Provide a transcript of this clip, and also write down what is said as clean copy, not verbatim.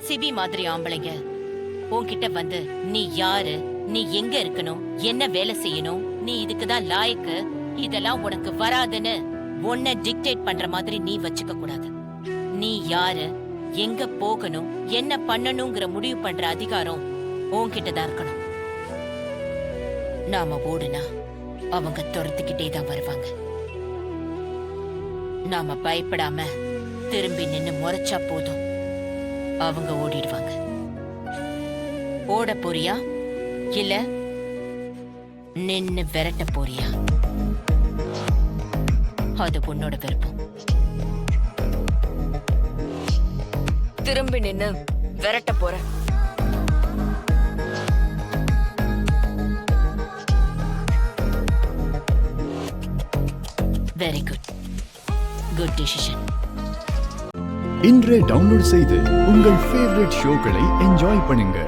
CP மாதிரி ஆம்பளைங்க உன்கிட்ட வந்து நீ யாரு, நீ எங்க இருக்கணும், என்ன வேலை செய்யணும், நீ இதுக்குதான் லாயக்கு, இதெல்லாம் உனக்கு வராதுன்னு உன்னை டிக்டேட் பண்ற மாதிரி நீ வச்சுக்க கூடாது. நீ யாரு, எங்க போகணும், என்ன பண்ணணுங்கிற முடிவு பண்ற அதிகாரம் உன்கிட்டதான் இருக்கணும். நாம ஓடுனா அவங்க துரத்துக்கிட்டே தான் வருவாங்க. நாம பயப்படாம திரும்பி நின்னு முறைச்சா போதும், அவங்க ஓடிடுவாங்க. ஓட போறியா இல்ல நின்னு விரட்ட போறியா? அது உன்னோட விருப்பம். திரும்பி நின்னு விரட்ட போறேன். Very good, good decision. இன்றே டவுன்லோட் செய்து உங்கள் ஃபேவரட் ஷோக்களை என்ஜாய் பண்ணுங்க.